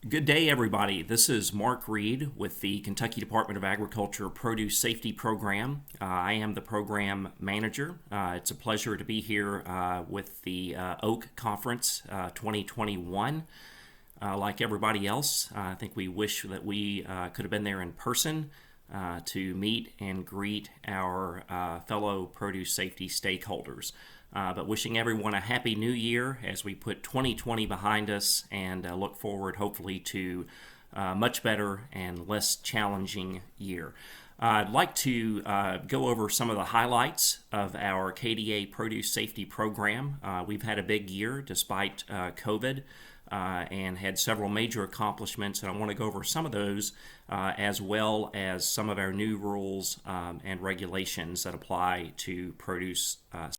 Good day, everybody. This is Mark Reed with the Kentucky Department of Agriculture Produce Safety Program. I am the program manager. It's a pleasure to be here with the OAK Conference 2021. Like everybody else, I think we wish that we could have been there in person to meet and greet our fellow produce safety stakeholders. But wishing everyone a happy new year as we put 2020 behind us and look forward hopefully to a much better and less challenging year. I'd like to go over some of the highlights of our KDA Produce Safety Program. We've had a big year despite COVID and had several major accomplishments, and I want to go over some of those as well as some of our new rules and regulations that apply to produce safety.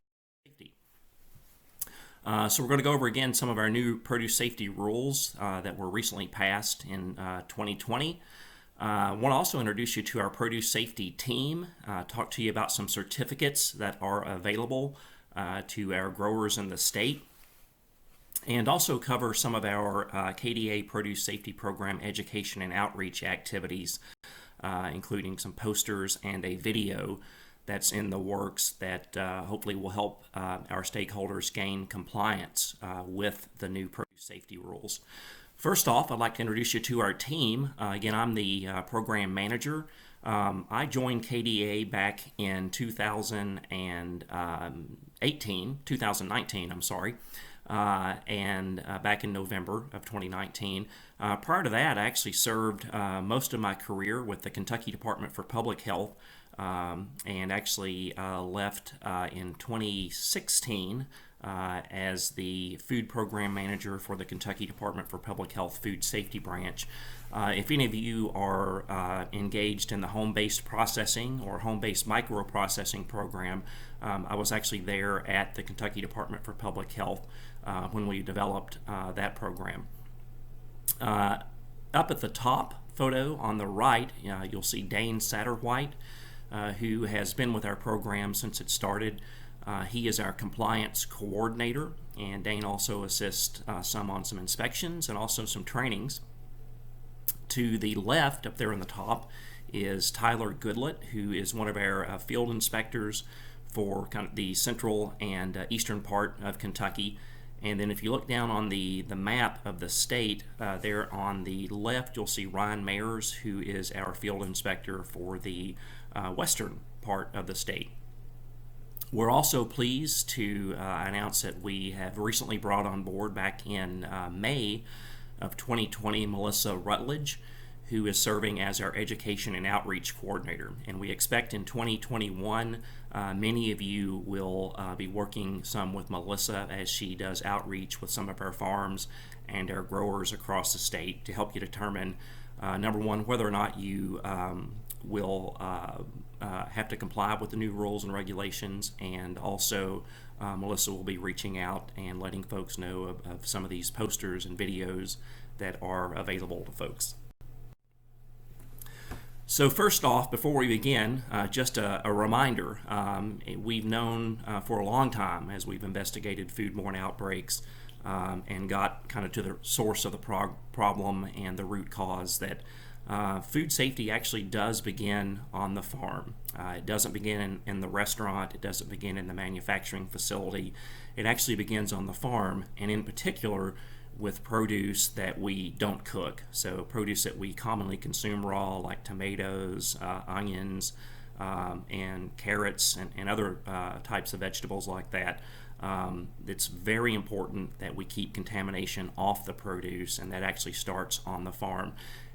So we're going to go over again some of our new produce safety rules that were recently passed in 2020. I want to also introduce you to our produce safety team, talk to you about some certificates that are available to our growers in the state, and also cover some of our KDA Produce Safety Program education and outreach activities, including some posters and a video that's in the works that hopefully will help our stakeholders gain compliance with the new produce safety rules. First off, I'd like to introduce you to our team. Again, I'm the program manager. I joined KDA back in 2019, and back in November of 2019. Prior to that, I actually served most of my career with the Kentucky Department for Public Health, and actually left in 2016 as the food program manager for the Kentucky Department for Public Health Food Safety Branch. If any of you are engaged in the home-based processing or home-based microprocessing program, I was actually there at the Kentucky Department for Public Health when we developed that program. Up at the top photo on the right, you'll see Dain Satterwhite, who has been with our program since it started. He is our compliance coordinator, and Dain also assists some on some inspections and also some trainings. To the left, up there on the top, is Tyler Goodlett, who is one of our field inspectors for kind of the central and eastern part of Kentucky. And then if you look down on the map of the state, there on the left you'll see Ryan Mayers, who is our field inspector for the western part of the state. We're also pleased to announce that we have recently brought on board back in May of 2020 Melissa Rutledge, who is serving as our education and outreach coordinator. And we expect in 2021 many of you will be working some with Melissa as she does outreach with some of our farms and our growers across the state to help you determine, number one, whether or not you will have to comply with the new rules and regulations, and also Melissa will be reaching out and letting folks know of some of these posters and videos that are available to folks. So first off, before we begin, just a reminder, we've known for a long time as we've investigated foodborne outbreaks and got kind of to the source of the problem and the root cause that food safety actually does begin on the farm. It doesn't begin in the restaurant, it doesn't begin in the manufacturing facility. It actually begins on the farm, and in particular with produce that we don't cook. So produce that we commonly consume raw, like tomatoes, onions, and carrots, and other types of vegetables like that. It's very important that we keep contamination off the produce, and that actually starts on the farm.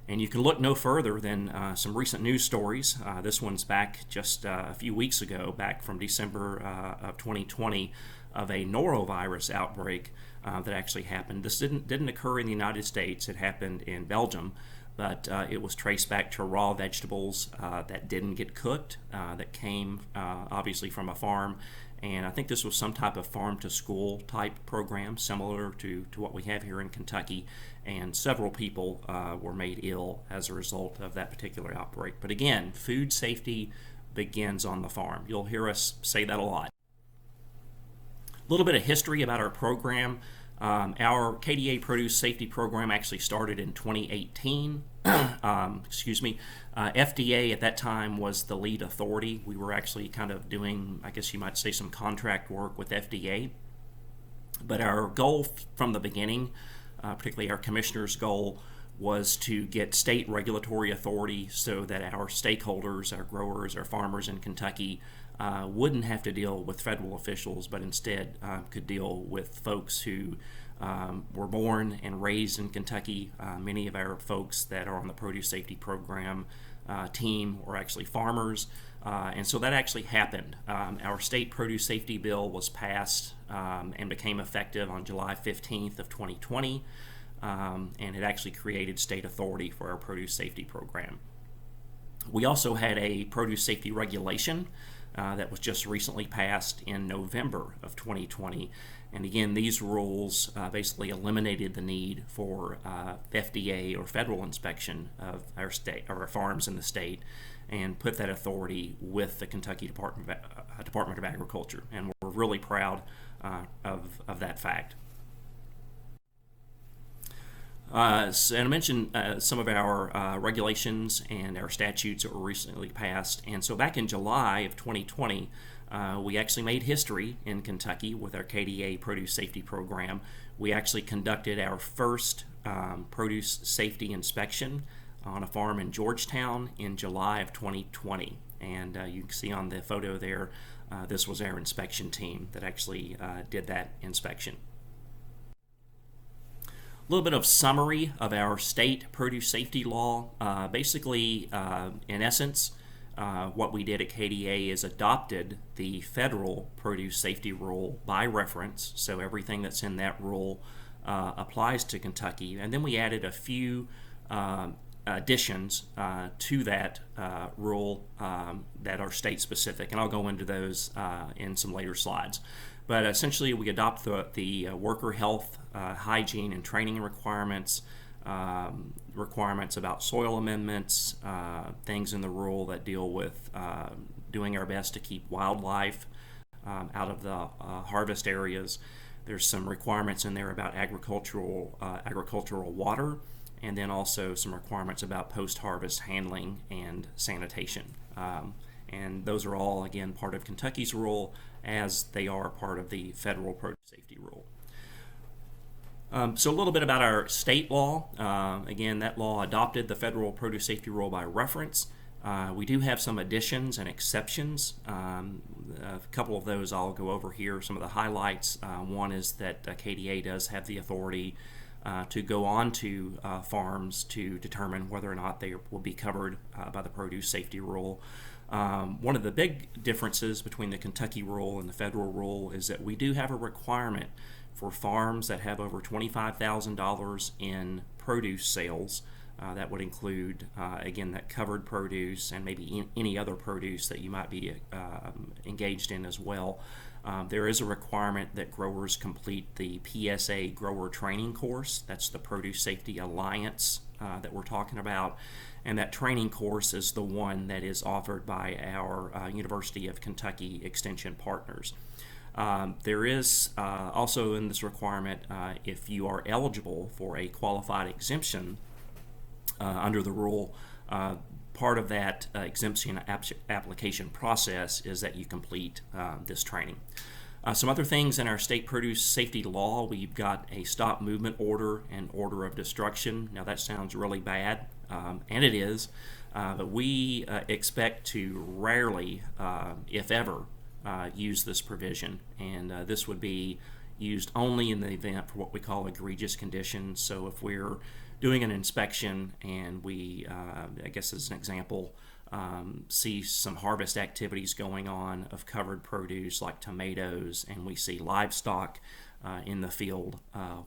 And you can look no further than some recent news stories. This one's back just a few weeks ago, back from December of 2020, of a norovirus outbreak that actually happened. This didn't occur in the United States. It happened in Belgium, but it was traced back to raw vegetables that didn't get cooked, that came obviously from a farm. And I think this was some type of farm-to-school type program, similar to what we have here in Kentucky. And several people were made ill as a result of that particular outbreak. But again, food safety begins on the farm. You'll hear us say that a lot. A little bit of history about our program. Our KDA Produce Safety Program actually started in 2018. FDA at that time was the lead authority. We were actually kind of doing, I guess you might say, some contract work with FDA. But our goal from the beginning, particularly our commissioner's goal, was to get state regulatory authority so that our stakeholders, our growers, our farmers in Kentucky wouldn't have to deal with federal officials, but instead could deal with folks who were born and raised in Kentucky. Many of our folks that are on the Produce Safety Program team were actually farmers, and so that actually happened. Our state produce safety bill was passed and became effective on July 15th of 2020, and it actually created state authority for our produce safety program. We also had a produce safety regulation that was just recently passed in November of 2020. And again, these rules basically eliminated the need for FDA or federal inspection of our state or our farms in the state, and put that authority with the Kentucky Department of Agriculture. And we're really proud of that fact. And I mentioned some of our regulations and our statutes that were recently passed. And so back in July of 2020, we actually made history in Kentucky with our KDA Produce Safety Program. We actually conducted our first produce safety inspection on a farm in Georgetown in July of 2020. And you can see on the photo there, this was our inspection team that actually did that inspection. A little bit of summary of our state produce safety law. Basically, in essence, what we did at KDA is adopted the federal produce safety rule by reference, so everything that's in that rule applies to Kentucky, and then we added a few additions to that rule that are state specific, and I'll go into those in some later slides. But essentially, we adopt the worker health, hygiene, and training requirements, requirements about soil amendments, things in the rule that deal with doing our best to keep wildlife out of the harvest areas. There's some requirements in there about agricultural water, and then also some requirements about post-harvest handling and sanitation. And those are all, again, part of Kentucky's rule, as they are part of the federal produce safety rule. So a little bit about our state law. Again, that law adopted the federal produce safety rule by reference. We do have some additions and exceptions. A couple of those I'll go over here, some of the highlights. One is that KDA does have the authority to go on to farms to determine whether or not they will be covered by the produce safety rule. One of the big differences between the Kentucky rule and the federal rule is that we do have a requirement for farms that have over $25,000 in produce sales. That would include, again, that covered produce and maybe any other produce that you might be engaged in as well. There is a requirement that growers complete the PSA Grower Training course. That's the Produce Safety Alliance that we're talking about. And that training course is the one that is offered by our University of Kentucky Extension partners. There is also in this requirement, if you are eligible for a qualified exemption under the rule, part of that exemption application process is that you complete this training. Some other things in our state produce safety law, we've got a stop movement order and order of destruction. Now that sounds really bad, and it is, but we expect to rarely, if ever, use this provision, and this would be used only in the event for what we call egregious conditions. So if we're doing an inspection and we, I guess as an example, see some harvest activities going on of covered produce like tomatoes, and we see livestock in the field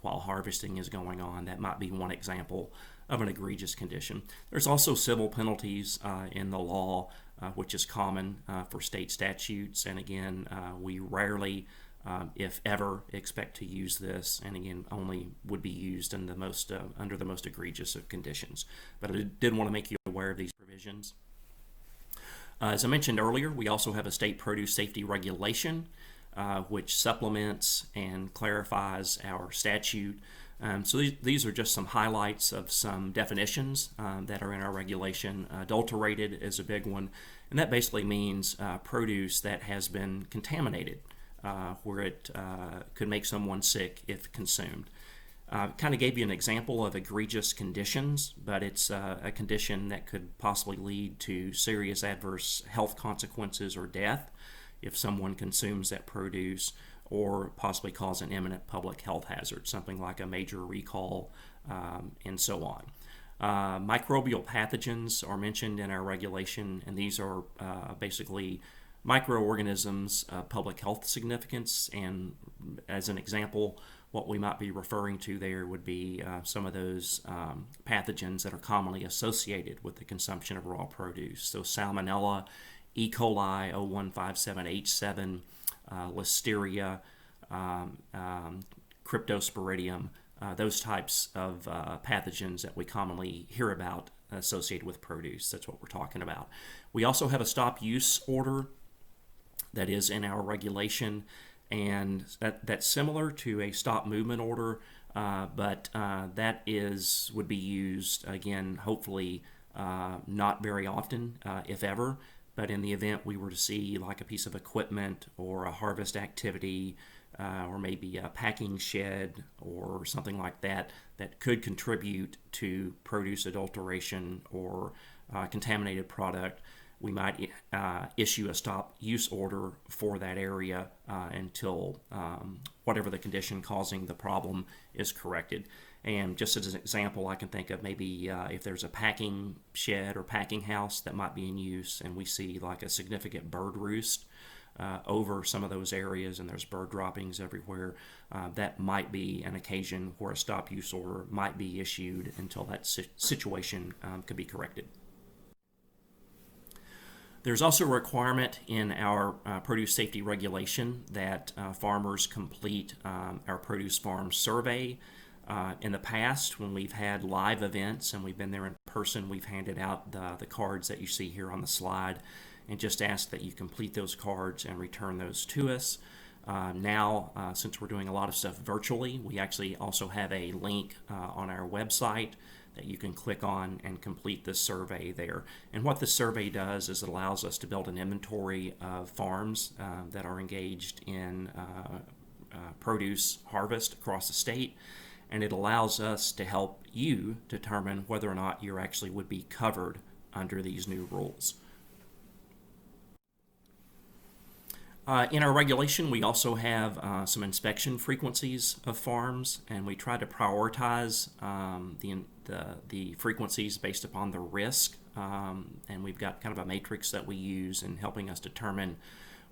while harvesting is going on, that might be one example of an egregious condition. There's also civil penalties in the law, which is common for state statutes, and again, we rarely, if ever, expect to use this, and again, only would be used in the most under the most egregious of conditions. But I did want to make you aware of these provisions. As I mentioned earlier, we also have a state produce safety regulation. which supplements and clarifies our statute. So these are just some highlights of some definitions that are in our regulation. Adulterated is a big one, and that basically means produce that has been contaminated, where it could make someone sick if consumed. Kind of gave you an example of egregious conditions, but it's a condition that could possibly lead to serious adverse health consequences or death if someone consumes that produce, or possibly cause an imminent public health hazard, something like a major recall, and so on. Microbial pathogens are mentioned in our regulation, and these are basically microorganisms of public health significance. And as an example, what we might be referring to there would be some of those pathogens that are commonly associated with the consumption of raw produce. So Salmonella, E. coli, O157H7, Listeria, Cryptosporidium, those types of pathogens that we commonly hear about associated with produce. That's what we're talking about. We also have a stop use order that is in our regulation, and that's similar to a stop movement order, but that would be used, again, hopefully not very often, if ever. But in the event we were to see like a piece of equipment or a harvest activity, or maybe a packing shed or something like that that could contribute to produce adulteration or contaminated product, we might issue a stop use order for that area until whatever the condition causing the problem is corrected. And just as an example, I can think of maybe if there's a packing shed or packing house that might be in use and we see like a significant bird roost over some of those areas and there's bird droppings everywhere, that might be an occasion where a stop use order might be issued until that situation could be corrected. There's also a requirement in our produce safety regulation that farmers complete our produce farm survey. In the past, when we've had live events and we've been there in person, we've handed out the cards that you see here on the slide and just asked that you complete those cards and return those to us. Now, since we're doing a lot of stuff virtually, we actually also have a link on our website that you can click on and complete this survey there. And what this survey does is it allows us to build an inventory of farms that are engaged in produce harvest across the state, and it allows us to help you determine whether or not you actually would be covered under these new rules. In our regulation, we also have some inspection frequencies of farms, and we try to prioritize the frequencies based upon the risk, and we've got kind of a matrix that we use in helping us determine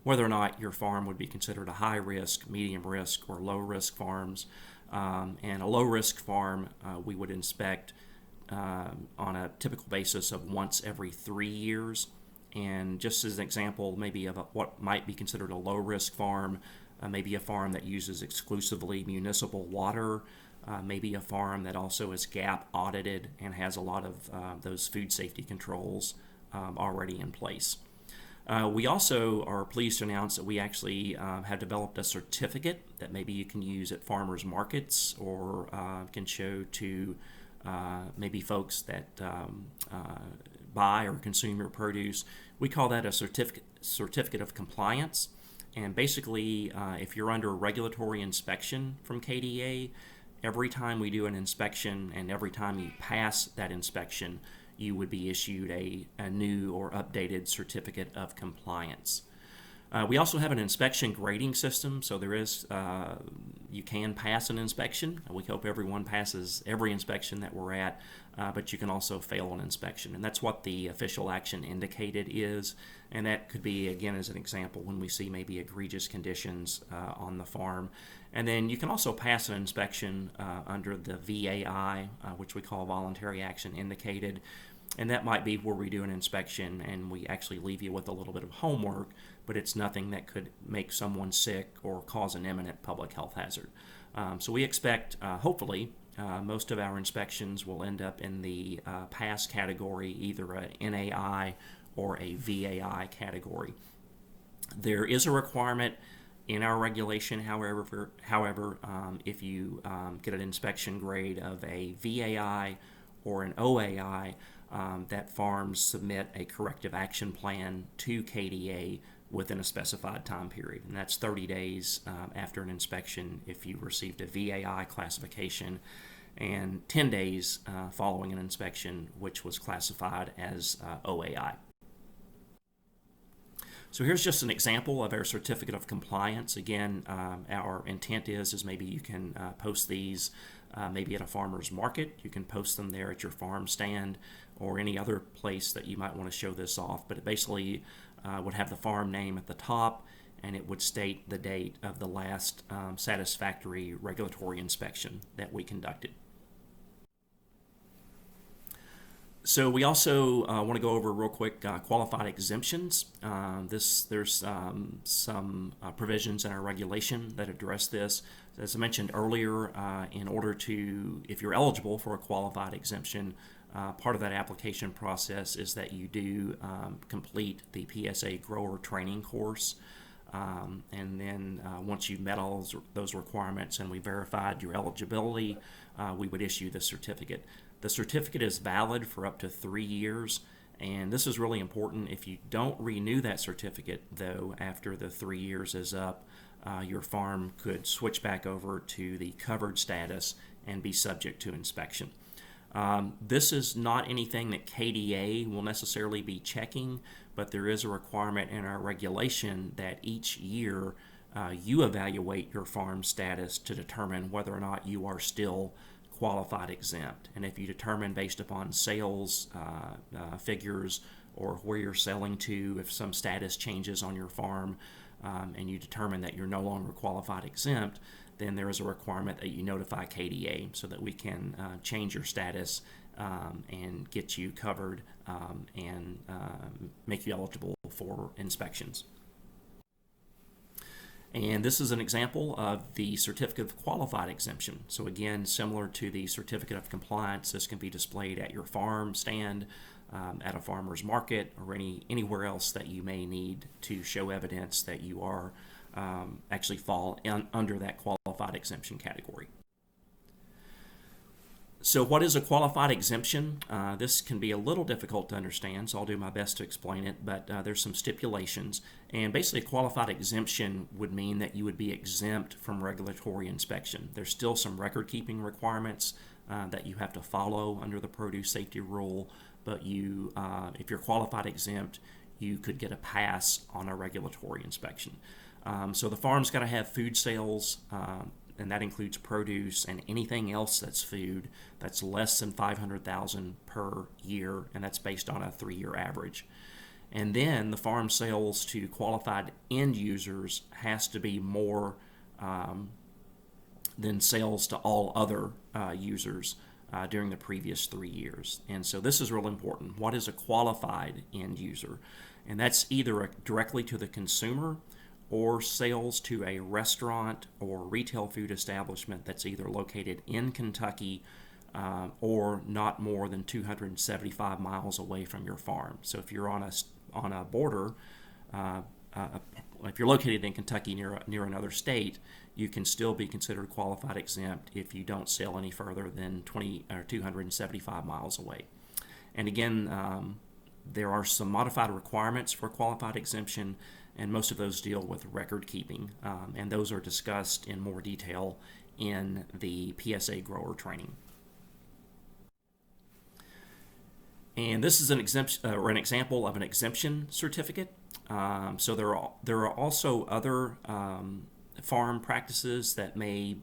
whether or not your farm would be considered a high risk, medium risk, or low risk farms. And a low risk farm we would inspect on a typical basis of once every 3 years. And just as an example, maybe of what might be considered a low-risk farm, maybe a farm that uses exclusively municipal water, maybe a farm that also is GAP audited and has a lot of those food safety controls already in place. We also are pleased to announce that we actually have developed a certificate that maybe you can use at farmers markets or can show to maybe folks that buy or consume your produce. We call that a certificate of compliance. And basically, if you're under regulatory inspection from KDA, every time we do an inspection and every time you pass that inspection, you would be issued a new or updated certificate of compliance. We also have an inspection grading system, so there is you can pass an inspection. We hope everyone passes every inspection that we're at, but you can also fail an inspection, and that's what the official action indicated is, and that could be, again, as an example, when we see maybe egregious conditions on the farm. And then you can also pass an inspection under the VAI, which we call Voluntary Action Indicated, and that might be where we do an inspection and we actually leave you with a little bit of homework, but it's nothing that could make someone sick or cause an imminent public health hazard. So we expect, hopefully, most of our inspections will end up in the pass category, either a NAI or a VAI category. There is a requirement In our regulation, however, if you get an inspection grade of a VAI or an OAI, that farms submit a corrective action plan to KDA within a specified time period, and that's 30 days after an inspection if you received a VAI classification, and 10 days following an inspection which was classified as OAI. So here's just an example of our certificate of compliance. Again, our intent is maybe you can post these maybe at a farmer's market. You can post them there at your farm stand or any other place that you might want to show this off. But it basically would have the farm name at the top, and it would state the date of the last satisfactory regulatory inspection that we conducted. So we also want to go over real quick qualified exemptions. There's some provisions in our regulation that address this. As I mentioned earlier, in order to, if you're eligible for a qualified exemption, part of that application process is that you do complete the PSA Grower Training course. And then once you've met all those requirements and we verified your eligibility, we would issue the certificate. The certificate is valid for up to 3 years, and this is really important. If you don't renew that certificate, though, after the 3 years is up, your farm could switch back over to the covered status and be subject to inspection. This is not anything that KDA will necessarily be checking, but there is a requirement in our regulation that each year you evaluate your farm status to determine whether or not you are still qualified exempt. And if you determine based upon sales figures or where you're selling to, if some status changes on your farm and you determine that you're no longer qualified exempt, then there is a requirement that you notify KDA so that we can change your status and get you covered and make you eligible for inspections. And this is an example of the Certificate of Qualified Exemption. So again, similar to the Certificate of Compliance, this can be displayed at your farm stand, at a farmer's market, or anywhere else that you may need to show evidence that you are actually fall under that qualified exemption category. So what is a qualified exemption? This can be a little difficult to understand, so I'll do my best to explain it, but there's some stipulations. And basically a qualified exemption would mean that you would be exempt from regulatory inspection. There's still some record-keeping requirements that you have to follow under the Produce Safety Rule, but if you're qualified exempt, you could get a pass on a regulatory inspection. So the farm's got to have food sales, and that includes produce and anything else that's food that's less than $500,000 per year, and that's based on a 3-year average. And then the farm sales to qualified end users has to be more than sales to all other users during the previous 3 years. And so this is real important. What is a qualified end user? And that's either directly to the consumer or sales to a restaurant or retail food establishment that's either located in Kentucky or not more than 275 miles away from your farm. So if you're on a border, if you're located in Kentucky near another state, you can still be considered qualified exempt if you don't sell any further than 275 miles away. And again, there are some modified requirements for qualified exemption, and most of those deal with record keeping, and those are discussed in more detail in the PSA Grower Training. And this is an exemption or an example of an exemption certificate. So there are also other farm practices that may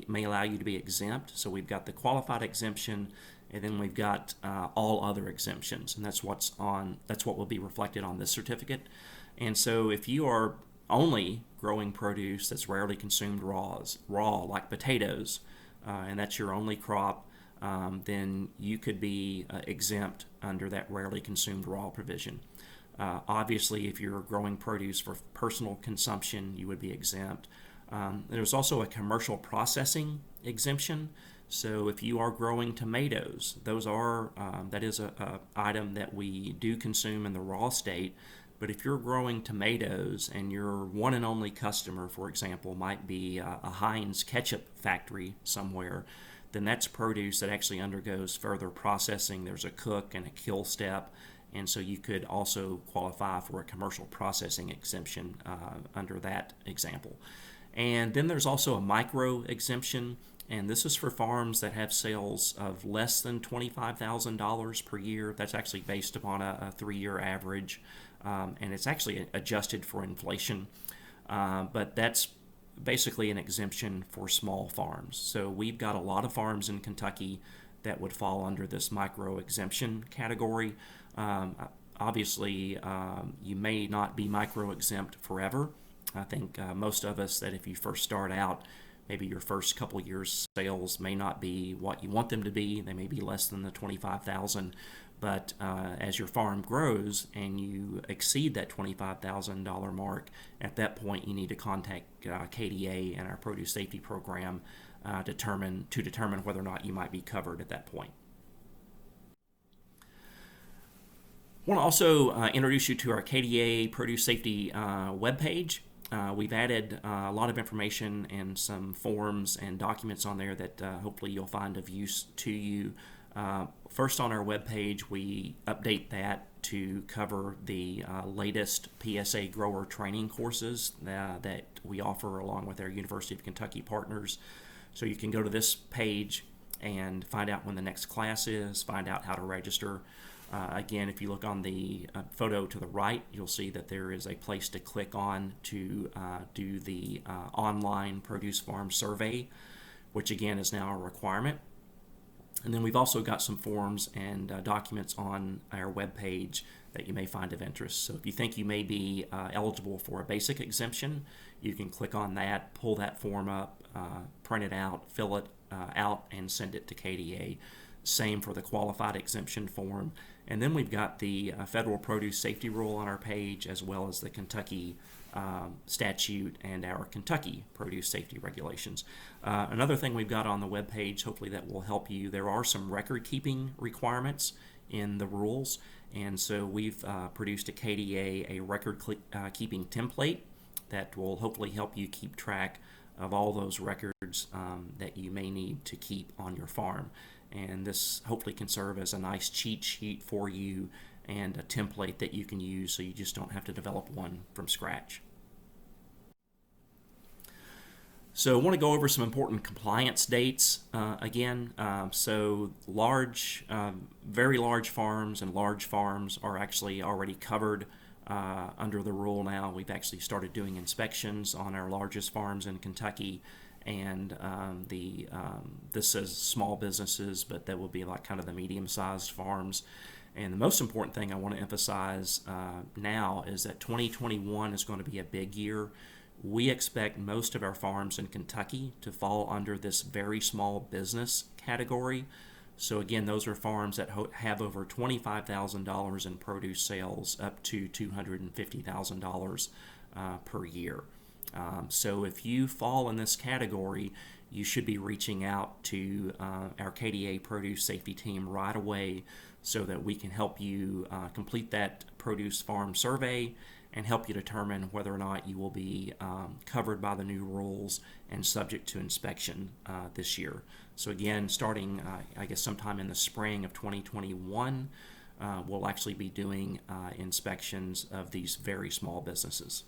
allow you to be exempt. So we've got the qualified exemption, and then we've got all other exemptions, and that's what will be reflected on this certificate. And so if you are only growing produce that's rarely consumed raw like potatoes, and that's your only crop, then you could be exempt under that rarely consumed raw provision. Obviously, if you're growing produce for personal consumption, you would be exempt. There's also a commercial processing exemption. So if you are growing tomatoes, that is a item that we do consume in the raw state, But if you're growing tomatoes and your one and only customer, for example, might be a Heinz ketchup factory somewhere, then that's produce that actually undergoes further processing. There's a cook and a kill step, and so you could also qualify for a commercial processing exemption under that example. And then there's also a micro exemption, and this is for farms that have sales of less than $25,000 per year. That's actually based upon a 3-year average, and it's actually adjusted for inflation. But that's basically an exemption for small farms. So we've got a lot of farms in Kentucky that would fall under this micro exemption category. Obviously, you may not be micro exempt forever. I think most of us, that if you first start out, maybe your first couple years sales may not be what you want them to be. They may be less than the 25,000. But as your farm grows and you exceed that $25,000 mark, at that point you need to contact KDA and our produce safety program to determine whether or not you might be covered at that point. I want to also introduce you to our KDA Produce Safety webpage. We've added a lot of information and some forms and documents on there that hopefully you'll find of use to you. First, on our webpage, we update that to cover the latest PSA Grower Training courses that we offer along with our University of Kentucky partners. So you can go to this page and find out when the next class is, find out how to register. Again, if you look on the photo to the right, you'll see that there is a place to click on to do the online produce farm survey, which again is now a requirement. And then we've also got some forms and documents on our webpage that you may find of interest. So if you think you may be eligible for a basic exemption, you can click on that, pull that form up, print it out, fill it out, and send it to KDA. Same for the qualified exemption form. And then we've got the Federal Produce Safety Rule on our page, as well as the Kentucky Statute and our Kentucky Produce Safety Regulations. Another thing we've got on the webpage, hopefully that will help you, there are some record-keeping requirements in the rules, and so we've produced at KDA a record-keeping template that will hopefully help you keep track of all those records that you may need to keep on your farm. And this hopefully can serve as a nice cheat sheet for you and a template that you can use so you just don't have to develop one from scratch. So I want to go over some important compliance dates again. So large, very large farms and large farms are actually already covered under the rule now. We've actually started doing inspections on our largest farms in Kentucky, and this says small businesses, but that will be like kind of the medium-sized farms. And the most important thing I want to emphasize now is that 2021 is going to be a big year. We expect most of our farms in Kentucky to fall under this very small business category. So again, those are farms that have over $25,000 in produce sales up to $250,000 per year. So if you fall in this category, you should be reaching out to our KDA Produce Safety Team right away so that we can help you complete that produce farm survey and help you determine whether or not you will be covered by the new rules and subject to inspection this year. So again, starting I guess sometime in the spring of 2021, we'll actually be doing inspections of these very small businesses.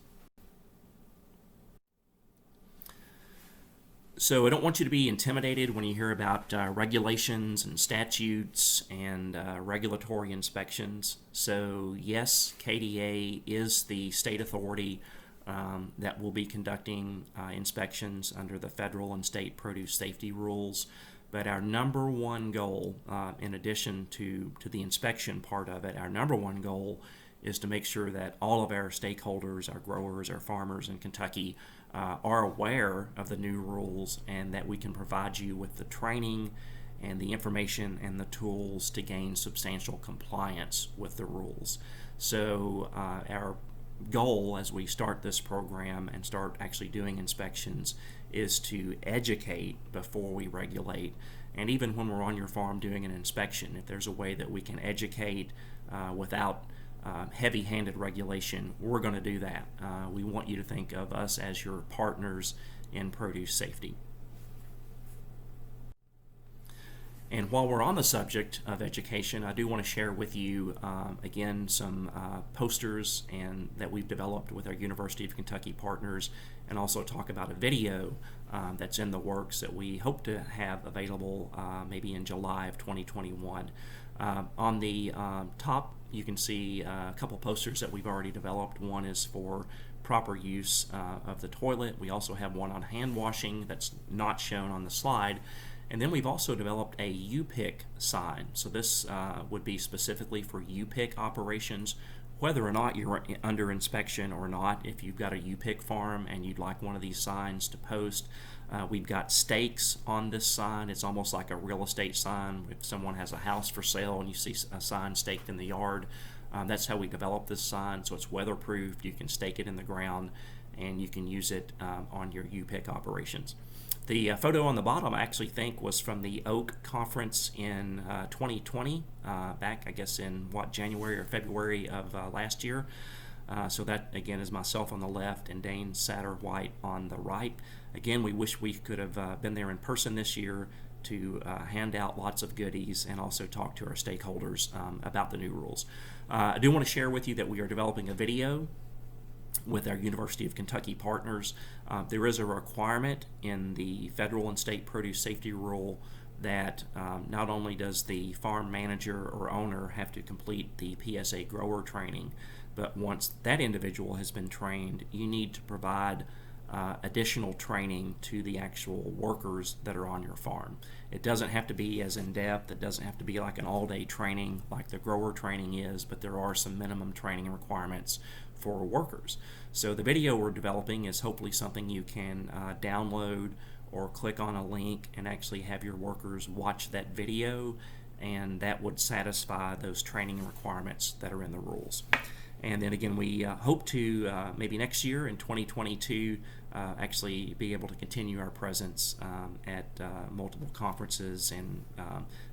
So I don't want you to be intimidated when you hear about regulations and statutes and regulatory inspections. So yes, KDA is the state authority that will be conducting inspections under the federal and state produce safety rules. But our number one goal, in addition to the inspection part of it, our number one goal is to make sure that all of our stakeholders, our growers, our farmers in Kentucky are aware of the new rules, and that we can provide you with the training and the information and the tools to gain substantial compliance with the rules. So our goal as we start this program and start actually doing inspections is to educate before we regulate. And even when we're on your farm doing an inspection, if there's a way that we can educate without heavy-handed regulation, we're going to do that. We want you to think of us as your partners in produce safety. And while we're on the subject of education, I do want to share with you, again, some posters that we've developed with our University of Kentucky partners, and also talk about a video that's in the works that we hope to have available maybe in July of 2021. On the top, you can see a couple posters that we've already developed. One is for proper use of the toilet. We also have one on hand washing that's not shown on the slide. And then we've also developed a U-Pick sign. So this would be specifically for U-Pick operations, whether or not you're under inspection or not. If you've got a U-Pick farm and you'd like one of these signs to post, we've got stakes on this sign. It's almost like a real estate sign. If someone has a house for sale and you see a sign staked in the yard, that's how we developed this sign. So it's weatherproofed. You can stake it in the ground and you can use it on your U-Pick operations. The photo on the bottom I actually think was from the OAK conference in 2020, back I guess in January or February of last year. So that again is myself on the left and Dain Satterwhite on the right. Again, we wish we could have been there in person this year to hand out lots of goodies and also talk to our stakeholders about the new rules. I do want to share with you that we are developing a video with our University of Kentucky partners. There is a requirement in the federal and state produce safety rule that not only does the farm manager or owner have to complete the PSA Grower Training, but once that individual has been trained, you need to provide additional training to the actual workers that are on your farm. It doesn't have to be as in-depth. It doesn't have to be like an all-day training like the grower training is, but there are some minimum training requirements for workers. So the video we're developing is hopefully something you can download or click on a link and actually have your workers watch that video, and that would satisfy those training requirements that are in the rules. And then again, we hope to maybe next year in 2022 actually be able to continue our presence at multiple conferences and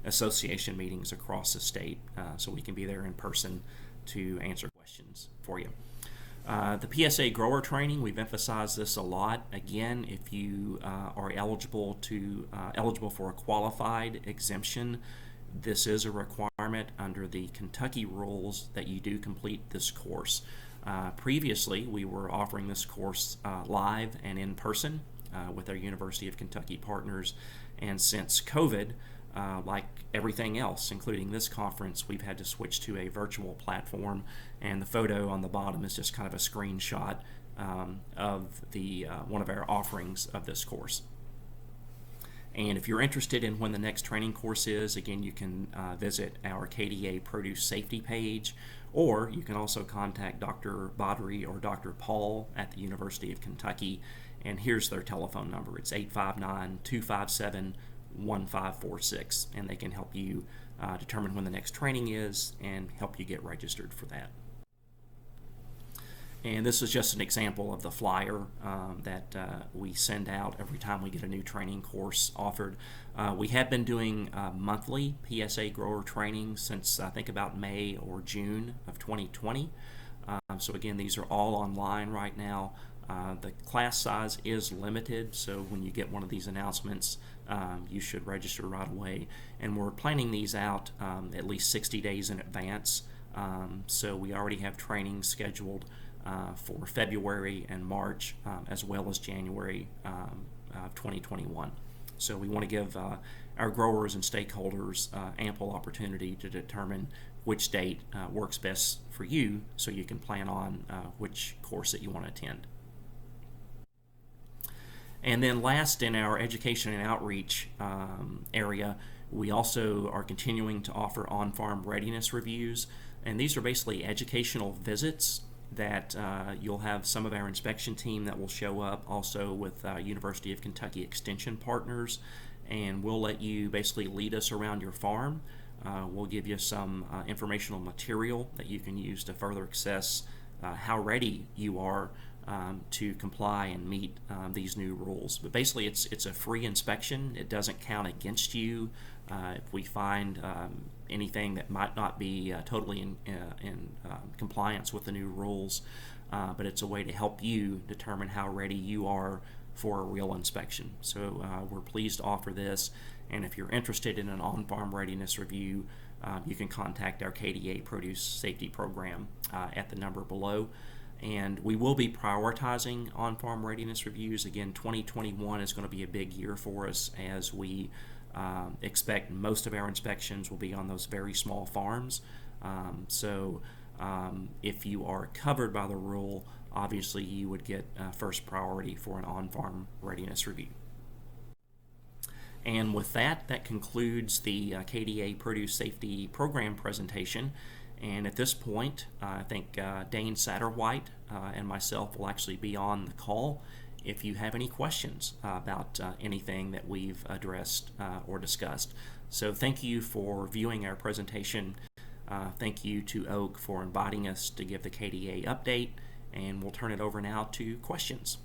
association meetings across the state, so we can be there in person to answer questions for you. The PSA Grower Training, we've emphasized this a lot. Again, if you are eligible for a qualified exemption, this is a requirement under the Kentucky rules that you do complete this course. Previously, we were offering this course live and in person with our University of Kentucky partners, and since COVID, like everything else, including this conference, we've had to switch to a virtual platform, and the photo on the bottom is just kind of a screenshot of one of our offerings of this course. And if you're interested in when the next training course is, again, you can visit our KDA Produce Safety page, or you can also contact Dr. Badri or Dr. Paul at the University of Kentucky, and here's their telephone number. It's 859-257-1546, and they can help you determine when the next training is and help you get registered for that. And this is just an example of the flyer that we send out every time we get a new training course offered. We have been doing monthly PSA grower training since I think about May or June of 2020. So again, these are all online right now. The class size is limited, so when you get one of these announcements, you should register right away. And we're planning these out at least 60 days in advance. So we already have training scheduled for February and March, as well as January of 2021. So we want to give our growers and stakeholders ample opportunity to determine which date works best for you, so you can plan on which course that you want to attend. And then last, in our education and outreach area, we also are continuing to offer on-farm readiness reviews, and these are basically educational visits that you'll have some of our inspection team that will show up, also with University of Kentucky Extension partners, and we'll let you basically lead us around your farm. We'll give you some informational material that you can use to further assess how ready you are to comply and meet these new rules. But basically it's a free inspection. It doesn't count against you If we find anything that might not be totally in compliance with the new rules, but it's a way to help you determine how ready you are for a real inspection. So we're pleased to offer this, and if you're interested in an on-farm readiness review, you can contact our KDA Produce Safety Program at the number below. And we will be prioritizing on-farm readiness reviews. Again, 2021 is going to be a big year for us, as we expect most of our inspections will be on those very small farms. If you are covered by the rule, obviously you would get first priority for an on-farm readiness review. And with that, that concludes the KDA Produce Safety Program presentation. And at this point, I think Dain Satterwhite and myself will actually be on the call if you have any questions about anything that we've addressed or discussed. So thank you for viewing our presentation. Thank you to OAK for inviting us to give the KDA update, and we'll turn it over now to questions.